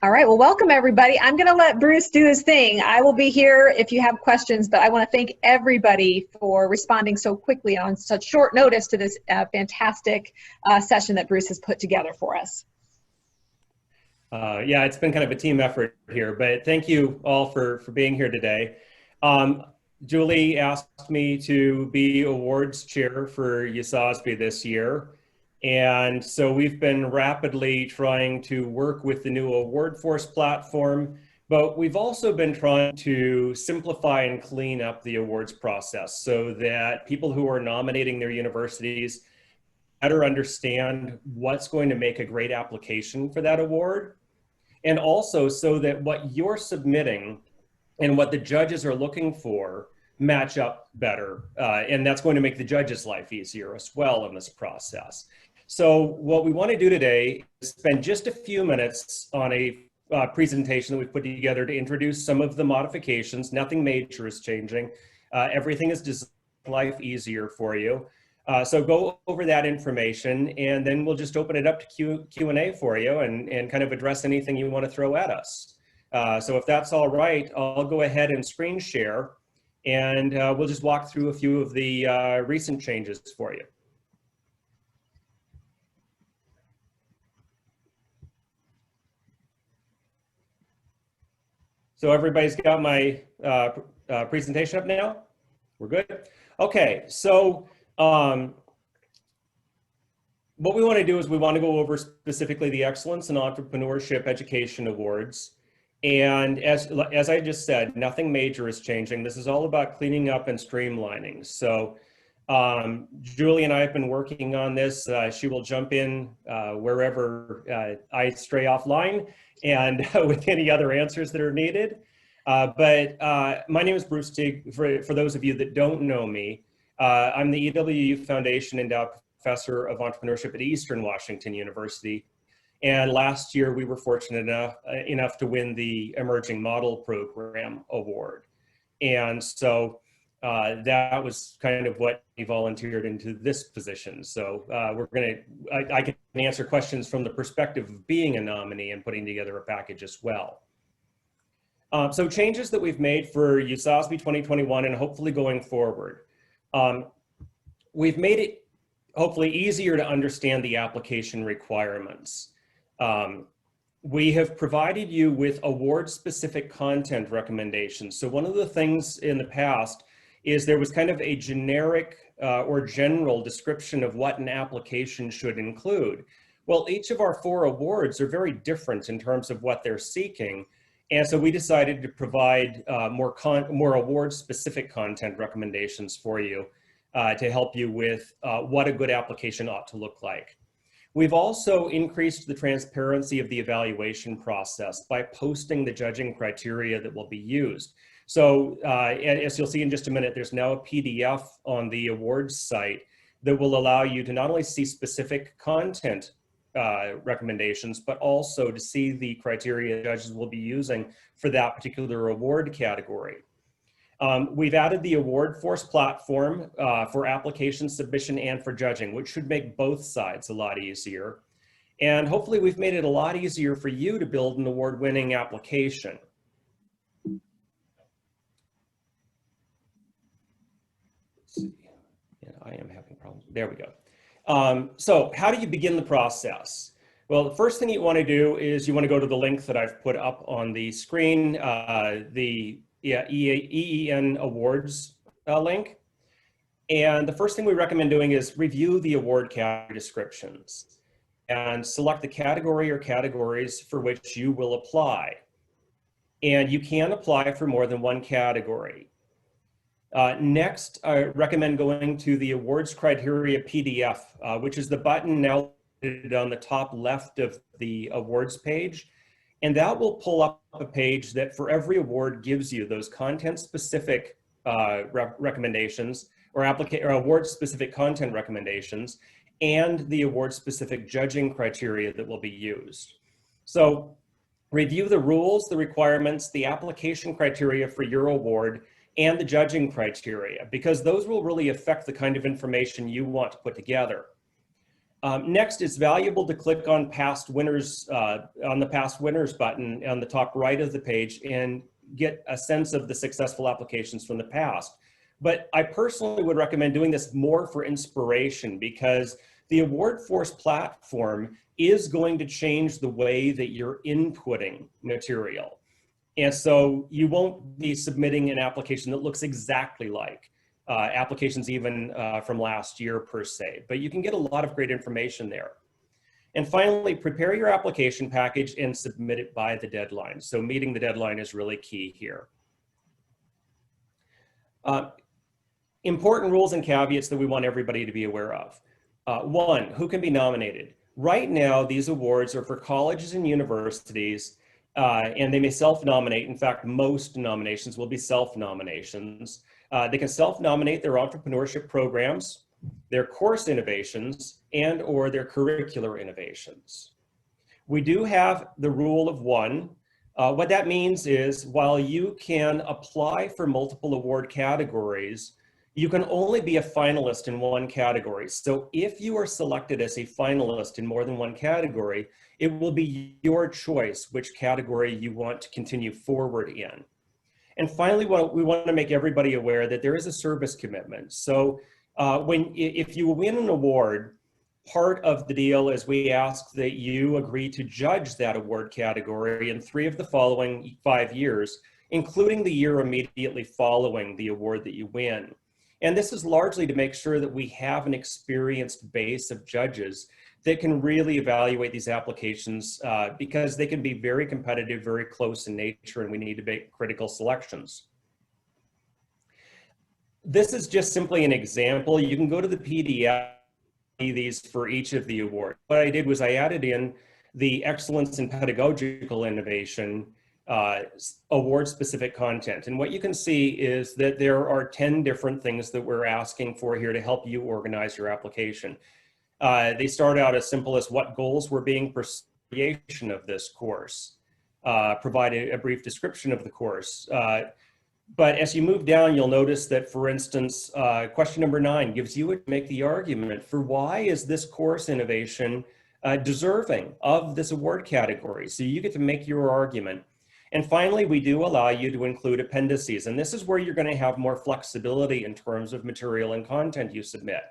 All right, well, welcome everybody. I'm going to let Bruce do his thing. I will be here if you have questions, but I want to thank everybody for responding so quickly on such short notice to this fantastic session that Bruce has put together for us. Yeah, it's been kind of a team effort here, but thank you all for being here today. Julie asked me to be awards chair for USASBE this year. And so we've been rapidly trying to work with the new Award Force platform, but we've also been trying to simplify and clean up the awards process so that people who are nominating their universities better understand what's going to make a great application for that award. And also so that what you're submitting and what the judges are looking for match up better. And that's going to make the judges' life easier as well in this process. So what we want to do today is spend just a few minutes on a presentation that we've put together to introduce some of the modifications. Nothing major is changing. Everything is designed to make life easier for you. So go over that information, and then we'll just open it up to Q&A for you and kind of address anything you want to throw at us. So if that's all right, I'll go ahead and screen share, and we'll just walk through a few of the recent changes for you. So everybody's got my presentation up now? We're good? Okay, so what we want to do is we want to go over specifically the Excellence in Entrepreneurship Education Awards. And as I just said, nothing major is changing. This is all about cleaning up and streamlining. So Julie and I have been working on this. She will jump in wherever I stray offline and with any other answers that are needed. But my name is Bruce Teague. For those of you that don't know me, I'm the EWU Foundation Endowed Professor of Entrepreneurship at Eastern Washington University. And last year we were fortunate enough to win the Emerging Model Program Award. And so that was kind of what we volunteered into this position. So I can answer questions from the perspective of being a nominee and putting together a package as well. So changes that we've made for USASBE 2021 and hopefully going forward. We've made it hopefully easier to understand the application requirements. We have provided you with award-specific content recommendations. So one of the things in the past is there was kind of a generic or general description of what an application should include. Well, each of our 4 awards are very different in terms of what they're seeking. And so we decided to provide more award-specific content recommendations for you to help you with what a good application ought to look like. We've also increased the transparency of the evaluation process by posting the judging criteria that will be used. So as you'll see in just a minute, there's now a PDF on the awards site that will allow you to not only see specific content recommendations, but also to see the criteria judges will be using for that particular award category. We've added the Award Force platform for application submission and for judging, which should make both sides a lot easier. And hopefully we've made it a lot easier for you to build an award-winning application. Let's see. Yeah, I am having problems. There we go. So how do you begin the process? Well, the first thing you want to do is you want to go to the link that I've put up on the screen, the EEN Awards link. And the first thing we recommend doing is review the award category descriptions and select the category or categories for which you will apply. And you can apply for more than one category. Next, I recommend going to the awards criteria PDF, which is the button now on the top left of the awards page. And that will pull up a page that for every award gives you those content-specific recommendations or award-specific content recommendations and the award-specific judging criteria that will be used. So review the rules, the requirements, the application criteria for your award, and the judging criteria, because those will really affect the kind of information you want to put together. Next, it's valuable to click on past winners, on the past winners button on the top right of the page and get a sense of the successful applications from the past. But I personally would recommend doing this more for inspiration, because the Award Force platform is going to change the way that you're inputting material. And so you won't be submitting an application that looks exactly like applications even from last year per se, but you can get a lot of great information there. And finally, prepare your application package and submit it by the deadline. So meeting the deadline is really key here. Important rules and caveats that we want everybody to be aware of. One, who can be nominated? Right now, these awards are for colleges and universities, and they may self-nominate. In fact, most nominations will be self-nominations. They can self-nominate their entrepreneurship programs, their course innovations, and or their curricular innovations. We do have the rule of one. What that means is, while you can apply for multiple award categories, you can only be a finalist in one category. So if you are selected as a finalist in more than one category, it will be your choice which category you want to continue forward in. And finally, we want to make everybody aware that there is a service commitment. So if you win an award, part of the deal is we ask that you agree to judge that award category in 3 of the following 5 years, including the year immediately following the award that you win. And this is largely to make sure that we have an experienced base of judges that can really evaluate these applications, because they can be very competitive, very close in nature, and we need to make critical selections. This is just simply an example. You can go to the PDF, see these for each of the awards. What I did was I added in the Excellence in Pedagogical Innovation award-specific content. And what you can see is that there are 10 different things that we're asking for here to help you organize your application. They start out as simple as what goals were being pursued of this course, provide a brief description of the course. But as you move down, you'll notice that, for instance, question number 9 gives you to make the argument for why is this course innovation deserving of this award category. So you get to make your argument. And finally, we do allow you to include appendices. And this is where you're going to have more flexibility in terms of material and content you submit.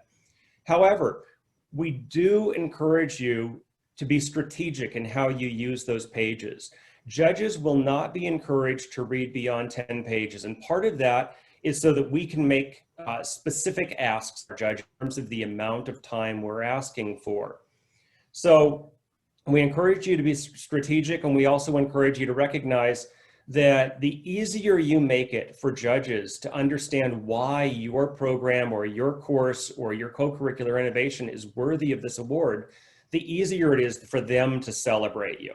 However, we do encourage you to be strategic in how you use those pages. Judges will not be encouraged to read beyond 10 pages. And part of that is so that we can make specific asks for judge in terms of the amount of time we're asking for. So we encourage you to be strategic, and we also encourage you to recognize that the easier you make it for judges to understand why your program or your course or your co-curricular innovation is worthy of this award, the easier it is for them to celebrate you.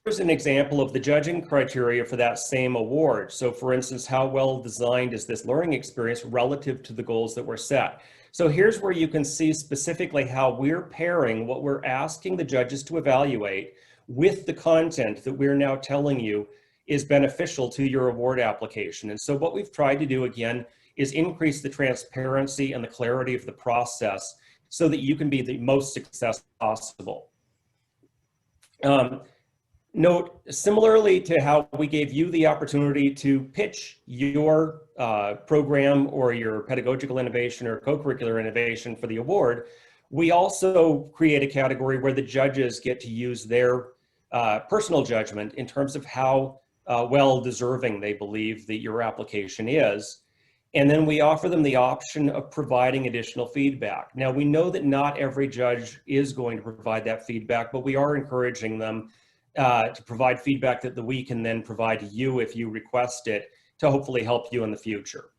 Here's an example of the judging criteria for that same award. So for instance, how well designed is this learning experience relative to the goals that were set? So here's where you can see specifically how we're pairing what we're asking the judges to evaluate with the content that we're now telling you is beneficial to your award application. And so what we've tried to do again is increase the transparency and the clarity of the process so that you can be the most successful possible. Note, similarly to how we gave you the opportunity to pitch your program or your pedagogical innovation or co-curricular innovation for the award, we also create a category where the judges get to use their personal judgment in terms of how well deserving they believe that your application is. And then we offer them the option of providing additional feedback. Now, we know that not every judge is going to provide that feedback, but we are encouraging them to provide feedback that we can then provide to you if you request it, to hopefully help you in the future.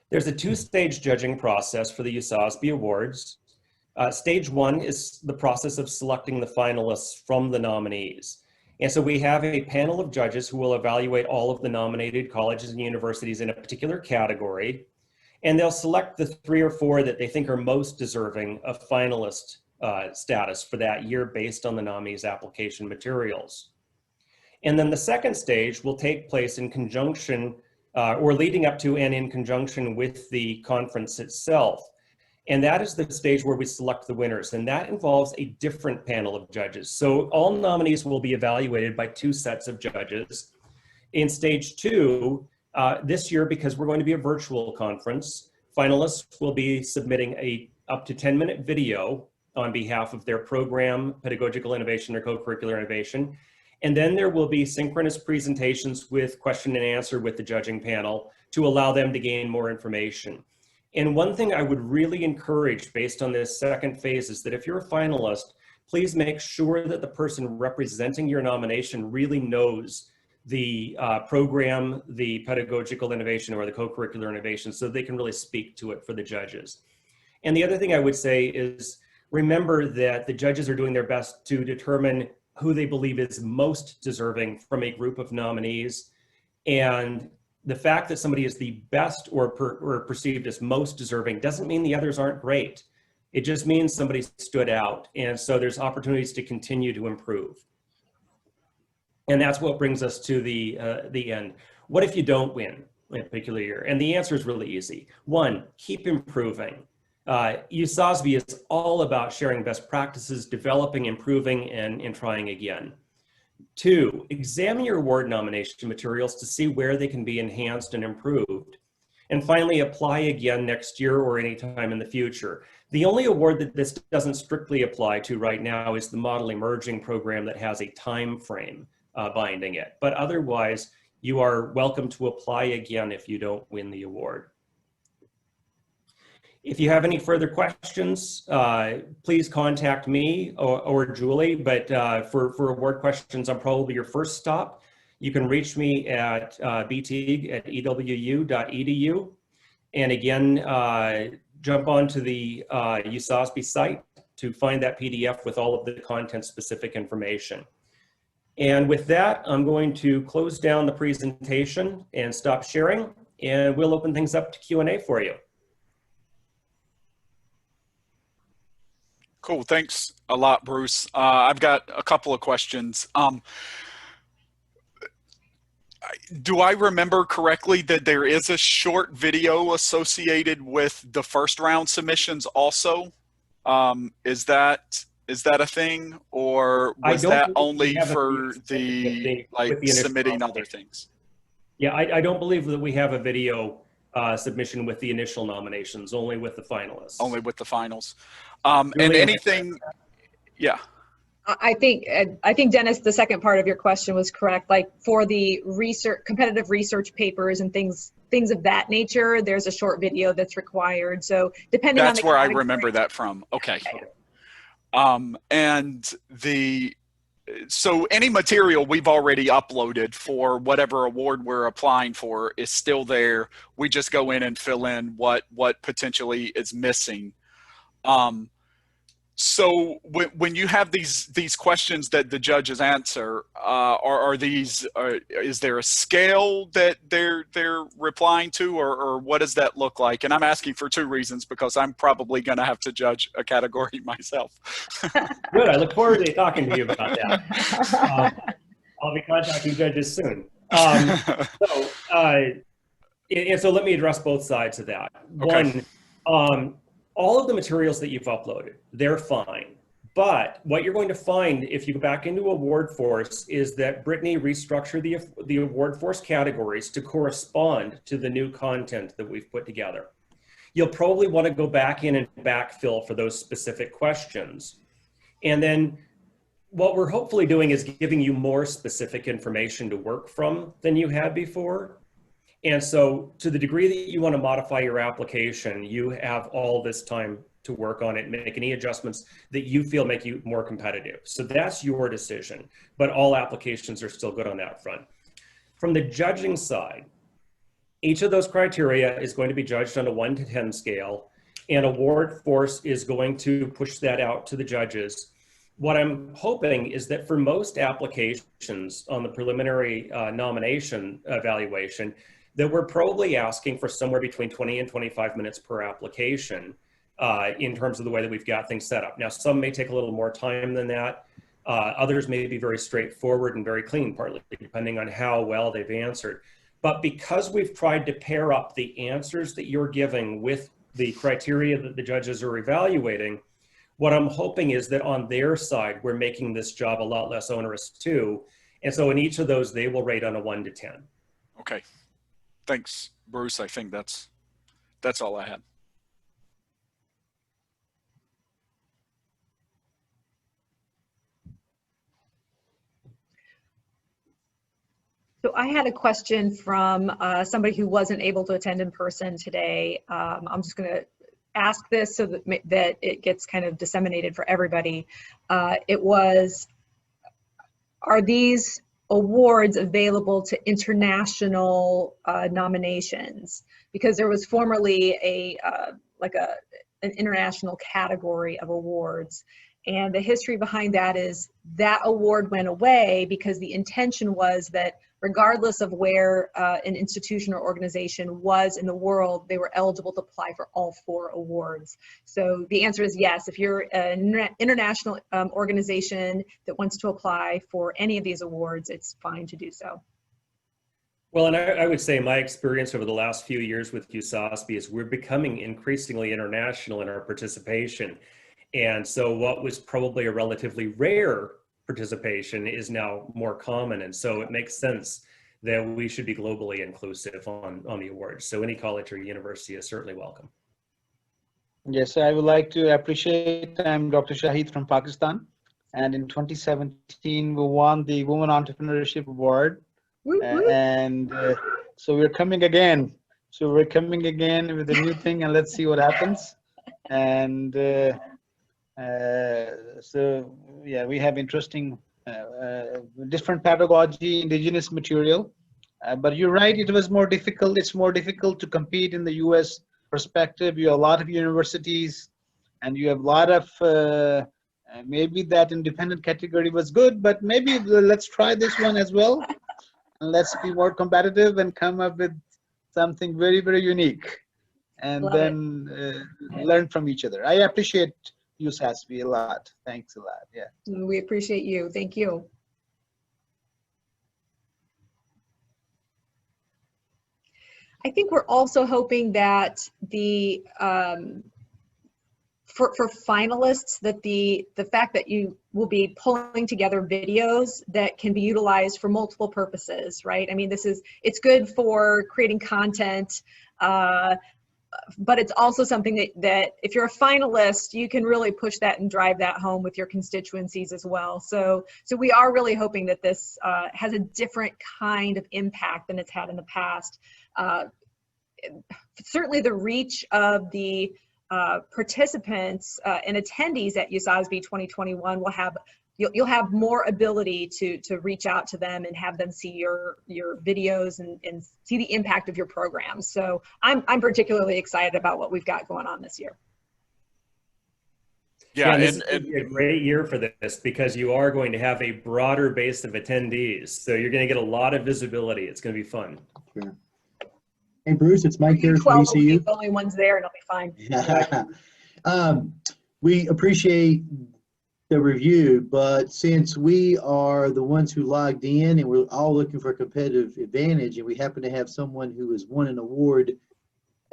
There's a 2-stage judging process for the USASBE Awards. Stage 1 is the process of selecting the finalists from the nominees. And so we have a panel of judges who will evaluate all of the nominated colleges and universities in a particular category, and they'll select the 3 or 4 that they think are most deserving of finalist status for that year based on the nominees' application materials. And then the second stage will take place in conjunction or leading up to and in conjunction with the conference itself. And that is the stage where we select the winners, and that involves a different panel of judges. So all nominees will be evaluated by 2 sets of judges. In stage 2, this year, because we're going to be a virtual conference, finalists will be submitting a up to 10-minute video on behalf of their program, pedagogical innovation, or co-curricular innovation. And then there will be synchronous presentations with question and answer with the judging panel to allow them to gain more information. And one thing I would really encourage based on this second phase is that if you're a finalist, please make sure that the person representing your nomination really knows the program, the pedagogical innovation, or the co-curricular innovation, so they can really speak to it for the judges. And the other thing I would say is remember that the judges are doing their best to determine who they believe is most deserving from a group of nominees. And the fact that somebody is the best or perceived as most deserving doesn't mean the others aren't great. It just means somebody stood out. And so there's opportunities to continue to improve. And that's what brings us to the end. What if you don't win in a particular year? And the answer is really easy. 1, keep improving. USASBE is all about sharing best practices, developing, improving, and trying again. 2, examine your award nomination materials to see where they can be enhanced and improved. And finally, apply again next year or anytime in the future. The only award that this doesn't strictly apply to right now is the Model Emerging program that has a time frame binding it. But otherwise, you are welcome to apply again if you don't win the award. If you have any further questions, please contact me or Julie, but for award questions, I'm probably your first stop. You can reach me at bteague@ewu.edu. And again, jump onto the USASBE site to find that PDF with all of the content-specific information. And with that, I'm going to close down the presentation and stop sharing, and we'll open things up to Q&A for you. Cool, thanks a lot, Bruce. I've got a couple of questions. Do I remember correctly that there is a short video associated with the first round submissions also? Is that a thing, or was that only for the submitting other things? Yeah, I don't believe that we have a video submission with the initial nominations, only with the finalists. Only with the finals. And anything, yeah. I think Dennis, the second part of your question was correct. Like for the competitive research papers and things of that nature, there's a short video that's required. So depending on the where I remember that from. Okay. And so any material we've already uploaded for whatever award we're applying for is still there. We just go in and fill in what potentially is missing. So when you have these questions that the judges answer, is there a scale that they're replying to, or what does that look like? And I'm asking for 2 reasons, because I'm probably going to have to judge a category myself. Good. I look forward to talking to you about that. I'll be contacting judges soon. So let me address both sides of that. Okay. One, all of the materials that you've uploaded, they're fine. But what you're going to find if you go back into Award Force is that Brittany restructured the Award Force categories to correspond to the new content that we've put together. You'll probably want to go back in and backfill for those specific questions. And then what we're hopefully doing is giving you more specific information to work from than you had before. And so to the degree that you want to modify your application, you have all this time to work on it and make any adjustments that you feel make you more competitive. So that's your decision, but all applications are still good on that front. From the judging side, each of those criteria is going to be judged on a 1 to 10 scale, and Award Force is going to push that out to the judges. What I'm hoping is that for most applications on the preliminary nomination evaluation, that we're probably asking for somewhere between 20 and 25 minutes per application in terms of the way that we've got things set up. Now, some may take a little more time than that. Others may be very straightforward and very clean, partly depending on how well they've answered. But because we've tried to pair up the answers that you're giving with the criteria that the judges are evaluating, what I'm hoping is that on their side, we're making this job a lot less onerous too. And so in each of those, they will rate on a 1 to 10. Okay. Thanks, Bruce. I think that's all I had. So I had a question from somebody who wasn't able to attend in person today. I'm just going to ask this so that it gets kind of disseminated for everybody. It was, are these awards available to international nominations? Because there was formerly an international category of awards. And the history behind that is that award went away because the intention was that regardless of where an institution or organization was in the world, they were eligible to apply for all 4 awards. So the answer is yes. If you're an international organization that wants to apply for any of these awards, it's fine to do so. Well, and I would say my experience over the last few years with USASBE is we're becoming increasingly international in our participation. And so what was probably a relatively rare participation is now more common. And so it makes sense that we should be globally inclusive on the awards. So any college or university is certainly welcome. Yes, I would like to appreciate, I'm Dr. Shahid from Pakistan. And in 2017, we won the Women Entrepreneurship Award. And so we're coming again. So we're coming again with a new thing, and let's see what happens. And so yeah, we have interesting different pedagogy, indigenous material, but you're right, it was more difficult. It's more difficult to compete in the US perspective. You have a lot of universities and you have a lot of maybe that independent category was good, but maybe let's try this one as well, and let's be more competitive and come up with something very, very unique, and Love then learn from each other. I appreciate USASBE a lot. Thanks a lot. Yeah. We appreciate you. Thank you. I think we're also hoping that the for finalists, that the fact that you will be pulling together videos that can be utilized for multiple purposes, right? I mean, it's good for creating content, but it's also something that if you're a finalist, you can really push that and drive that home with your constituencies as well. So we are really hoping that this has a different kind of impact than it's had in the past. Certainly the reach of the participants and attendees at USASBE 2021 will have, you'll have more ability to reach out to them and have them see your videos and see the impact of your programs. So I'm particularly excited about what we've got going on this year. Yeah, this is going to be a great year for this because you are going to have a broader base of attendees. So you're going to get a lot of visibility. It's going to be fun. Sure. Hey, Bruce, it's Mike here from 12 will ECU. be the only ones there and it'll be fine. We appreciate the review, but since we are the ones who logged in and we're all looking for a competitive advantage, and we happen to have someone who has won an award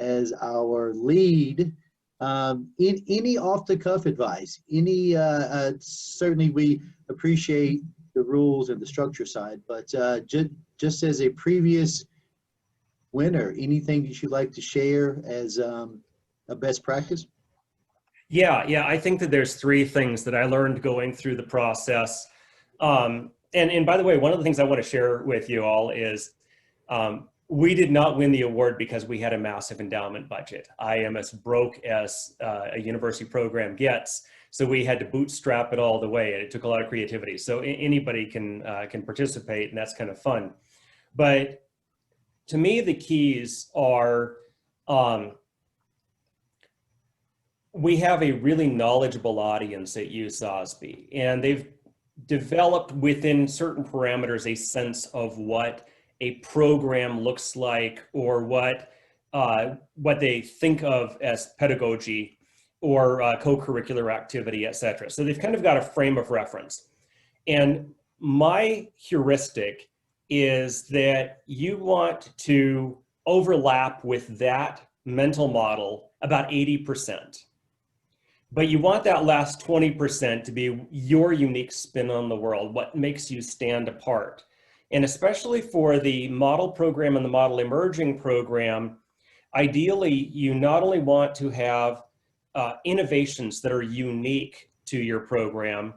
as our lead, in any off-the-cuff advice, any certainly we appreciate the rules and the structure side, but just as a previous winner, anything that you'd like to share as a best practice? Yeah, I think that there's 3 things that I learned going through the process. And by the way, one of the things I want to share with you all is we did not win the award because we had a massive endowment budget. I am as broke as a university program gets, so we had to bootstrap it all the way, and it took a lot of creativity. So anybody can participate, and that's kind of fun. But to me, the keys are we have a really knowledgeable audience at USASBE, and they've developed within certain parameters a sense of what a program looks like, or what they think of as pedagogy or co-curricular activity, etc. So they've kind of got a frame of reference. And my heuristic is that you want to overlap with that mental model about 80%. But you want that last 20% to be your unique spin on the world, what makes you stand apart. And especially for the model program and the model emerging program, ideally, you not only want to have innovations that are unique to your program,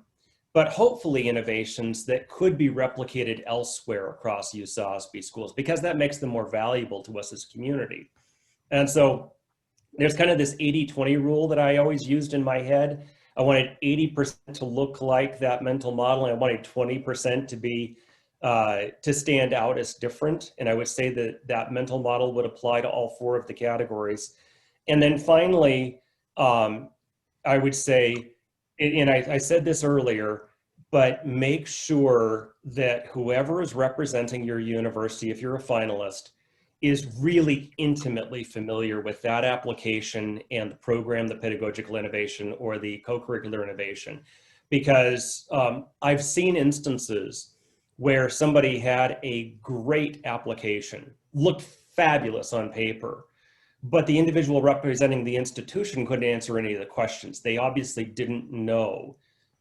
but hopefully innovations that could be replicated elsewhere across USASBE schools, because that makes them more valuable to us as a community. And so there's kind of this 80-20 rule that I always used in my head. I wanted 80% to look like that mental model, and I wanted 20% to be to stand out as different. And I would say that that mental model would apply to all 4 of the categories. And then finally, I would say, and I said this earlier, but make sure that whoever is representing your university, if you're a finalist, is really intimately familiar with that application and the program, the pedagogical innovation, or the co-curricular innovation. Because I've seen instances where somebody had a great application, looked fabulous on paper, but the individual representing the institution couldn't answer any of the questions. They obviously didn't know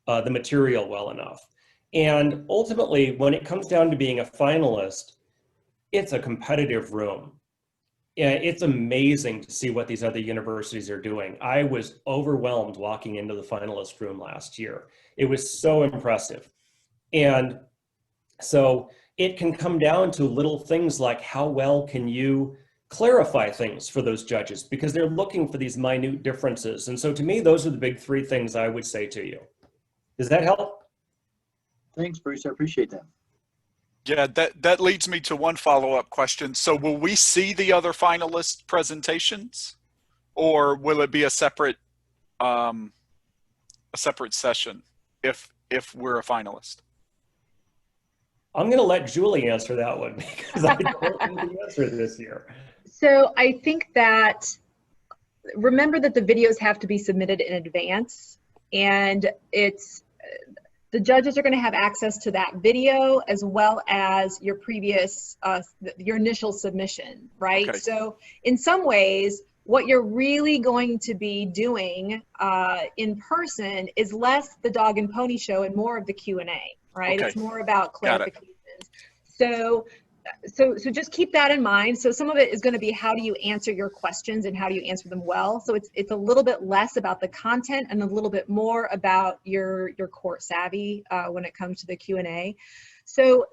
the material well enough. And ultimately, when it comes down to being a finalist, it's a competitive room. It's amazing to see what these other universities are doing. I was overwhelmed walking into the finalist room last year. It was so impressive. And so it can come down to little things like how well can you clarify things for those judges, because they're looking for these minute differences. And so to me, those are the big 3 things I would say to you. Does that help? Thanks, Bruce. I appreciate that. Yeah, that leads me to one follow-up question. So will we see the other finalist presentations, or will it be a separate session if we're a finalist? I'm going to let Julie answer that one because I don't know the answer this year. So I think that, remember that the videos have to be submitted in advance, and it's, the judges are going to have access to that video as well as your previous, your initial submission, right? Okay. So in some ways, what you're really going to be doing in person is less the dog and pony show and more of the Q&A, right? Okay. It's more about clarifications. So just keep that in mind. So some of it is going to be how do you answer your questions and how do you answer them well. So it's a little bit less about the content and a little bit more about your court savvy when it comes to the Q&A. So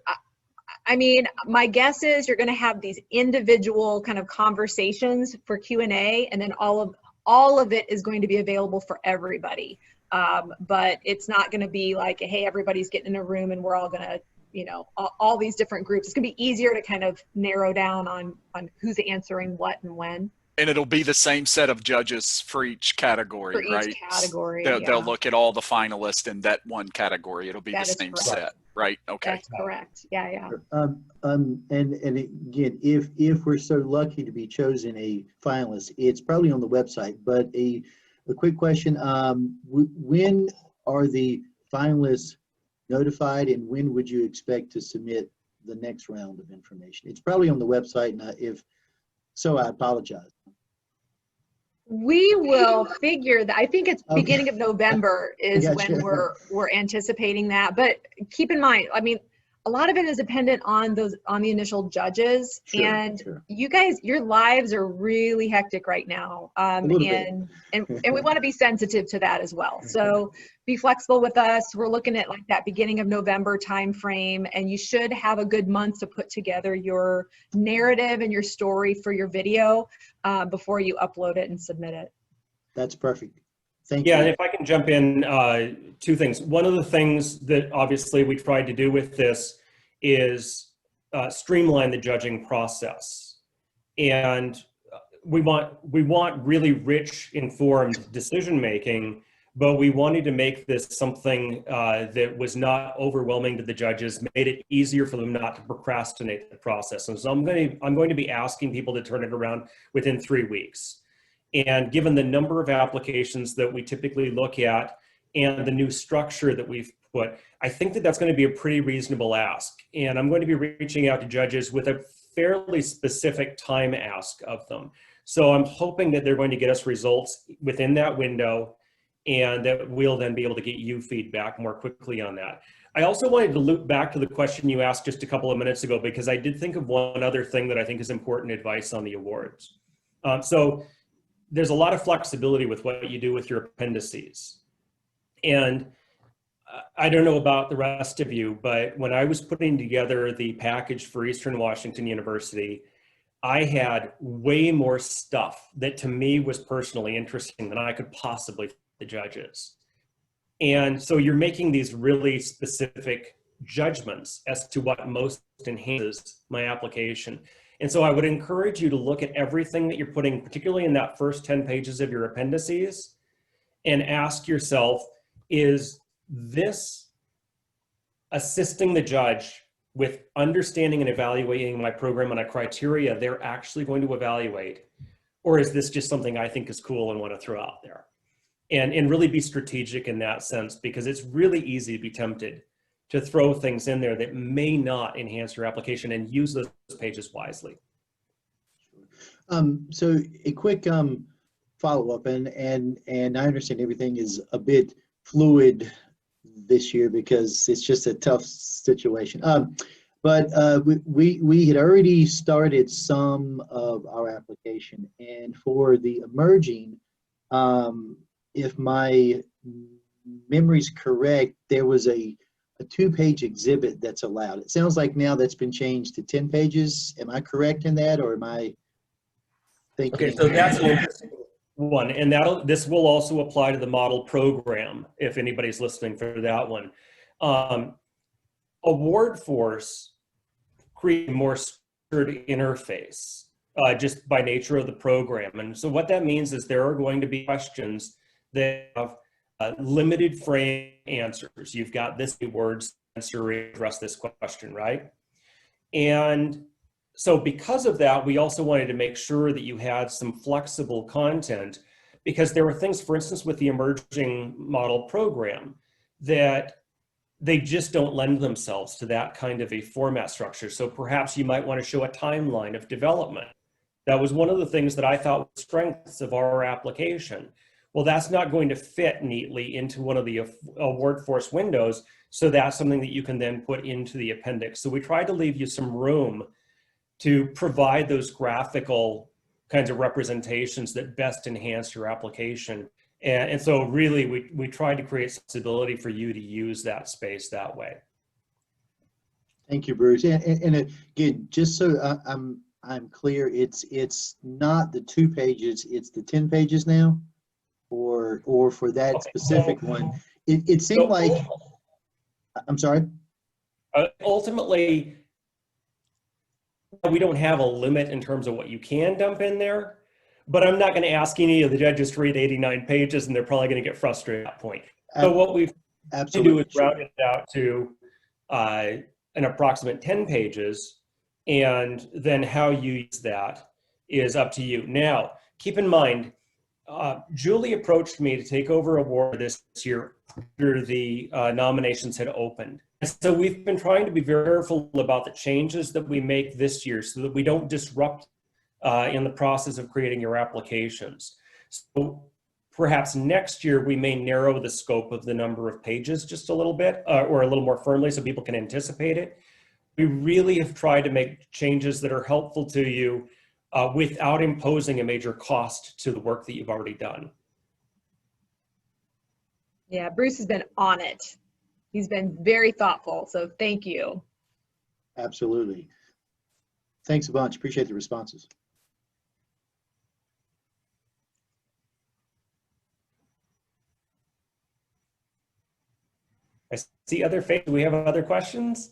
I mean, my guess is you're going to have these individual kind of conversations for Q&A, and then all of it is going to be available for everybody. But it's not going to be like, hey, everybody's getting in a room and we're all going to, you know, all these different groups. It's going to be easier to kind of narrow down on who's answering what and when. And it'll be the same set of judges for each category, For each right? category, They'll look at all the finalists in that one category. It'll be the same set, right? Okay. That's correct. Yeah. And again, if we're so lucky to be chosen a finalist, it's probably on the website. But a quick question: when are the finalists notified, and when would you expect to submit the next round of information? It's probably on the website, and if so, I apologize. We will figure that. I think it's Okay. beginning of November is Gotcha. when we're anticipating that. But keep in mind, I mean, a lot of it is dependent on the initial judges. Sure, and sure. you guys, your lives are really hectic right now. And we want to be sensitive to that as well. So be flexible with us. We're looking at like that beginning of November timeframe, and you should have a good month to put together your narrative and your story for your video before you upload it and submit it. That's perfect. Thank you. Yeah, and if I can jump in, 2 things. One of the things that obviously we tried to do with this is streamline the judging process. And we want really rich, informed decision-making, but we wanted to make this something that was not overwhelming to the judges, made it easier for them not to procrastinate the process. And so I'm going to be asking people to turn it around within 3 weeks. And given the number of applications that we typically look at, and the new structure that we've put, I think that that's going to be a pretty reasonable ask. And I'm going to be reaching out to judges with a fairly specific time ask of them. So I'm hoping that they're going to get us results within that window, and that we'll then be able to get you feedback more quickly on that. I also wanted to loop back to the question you asked just a couple of minutes ago, because I did think of one other thing that I think is important advice on the awards. So there's a lot of flexibility with what you do with your appendices. And I don't know about the rest of you, but when I was putting together the package for Eastern Washington University, I had way more stuff that to me was personally interesting than I could possibly for the judges. And so you're making these really specific judgments as to what most enhances my application. And so I would encourage you to look at everything that you're putting, particularly in that first 10 pages of your appendices, and ask yourself, is this assisting the judge with understanding and evaluating my program on a criteria they're actually going to evaluate? Or is this just something I think is cool and want to throw out there? And really be strategic in that sense, because it's really easy to be tempted to throw things in there that may not enhance your application, and use those pages wisely. So a quick follow-up, and I understand everything is a bit fluid this year because it's just a tough situation. But we had already started some of our application, and for the emerging, if my memory's correct, there was a 2-page exhibit that's allowed. It sounds like now that's been changed to 10 pages. Am I correct in that, or am I thinking? Okay, so that's an interesting one, and this will also apply to the model program if anybody's listening for that one. Award Force create a more structured interface just by nature of the program. And so what that means is there are going to be questions that have limited frame answers. You've got this words answer address this question, right? And so because of that, we also wanted to make sure that you had some flexible content, because there were things, for instance, with the emerging model program, that they just don't lend themselves to that kind of a format structure. So perhaps you might want to show a timeline of development. That was one of the things that I thought were strengths of our application. Well, that's not going to fit neatly into one of the Award Force windows, so that's something that you can then put into the appendix. So we tried to leave you some room to provide those graphical kinds of representations that best enhance your application. And so really, we tried to create flexibility for you to use that space that way. Thank you, Bruce. And again, just so I'm clear, it's not the 2 pages, it's the 10 pages now, or for that Okay. Specific one. It seemed like, I'm sorry? Ultimately, we don't have a limit in terms of what you can dump in there, but I'm not going to ask any of the judges to read 89 pages, and they're probably going to get frustrated at that point. So what we've to do is round it out to an approximate 10 pages, and then how you use that is up to you. Now, keep in mind, Julie approached me to take over award this year after the nominations had opened. And so we've been trying to be very careful about the changes that we make this year so that we don't disrupt in the process of creating your applications. So perhaps next year we may narrow the scope of the number of pages just a little bit, or a little more firmly, so people can anticipate it. We really have tried to make changes that are helpful to you without imposing a major cost to the work that you've already done. Yeah, Bruce has been on it. He's been very thoughtful, so thank you. Absolutely. Thanks a bunch. Appreciate the responses. I see other faces. Do we have other questions?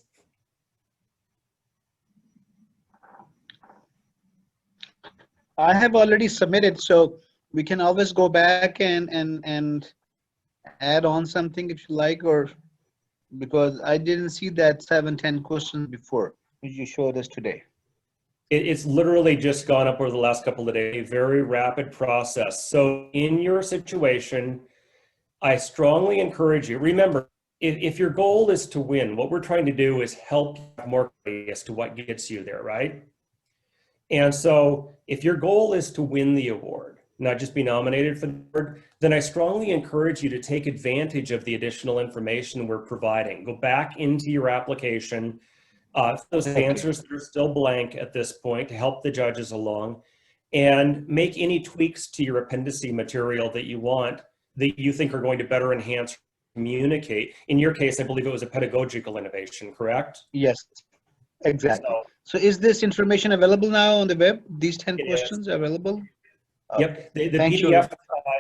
I have already submitted, so we can always go back and add on something if you like, or because I didn't see that 7-10 questions before, which you showed us today. It's literally just gone up over the last couple of days, a very rapid process. So in your situation, I strongly encourage you, remember, if your goal is to win, what we're trying to do is help you more as to what gets you there, right? And so if your goal is to win the award, not just be nominated for the award, then I strongly encourage you to take advantage of the additional information we're providing. Go back into your application, those answers that are still blank at this point to help the judges along, and make any tweaks to your appendice material that you want, that you think are going to better enhance, communicate. In your case, I believe it was a pedagogical innovation, correct? Yes, exactly. So is this information available now on the web? These 10 questions are available? Yep, the Thank you. PDF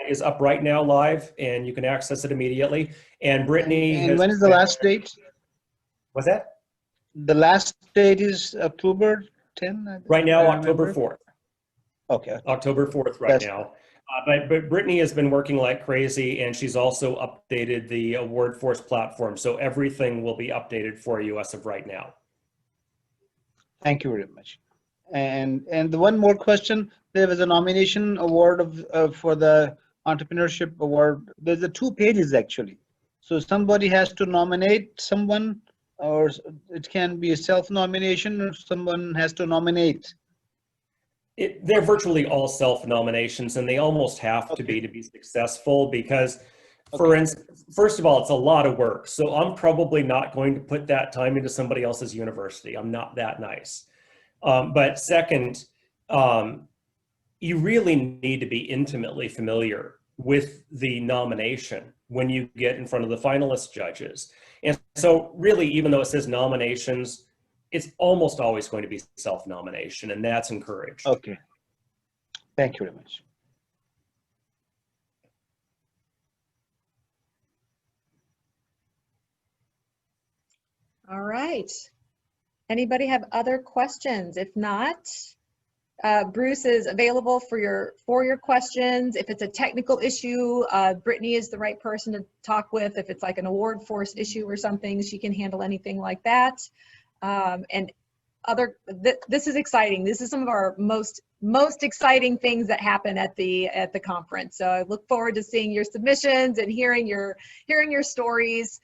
is up right now live, and you can access it immediately. And Brittany And when is the last date? What's that? The last date is October 10? Right now, October 4th. Okay. October 4th right now. But Brittany has been working like crazy, and she's also updated the Award Force platform. So everything will be updated for you as of right now. Thank you very much. And the one more question, there was a nomination award for the entrepreneurship award. There's the 2 pages actually. So somebody has to nominate someone, or it can be a self-nomination, or someone has to nominate. They're virtually all self-nominations, and they almost have to be successful, because for instance, first of all, it's a lot of work. So I'm probably not going to put that time into somebody else's university. I'm not that nice. But second, you really need to be intimately familiar with the nomination when you get in front of the finalist judges. And so really, even though it says nominations, it's almost always going to be self-nomination, and that's encouraged. Okay. Thank you very much. All right. Anybody have other questions? If not, Bruce is available for your questions. If it's a technical issue, Brittany is the right person to talk with. If it's like an award force issue or something, she can handle anything like that. And this is exciting. This is some of our most exciting things that happen at the conference. So I look forward to seeing your submissions and hearing your stories.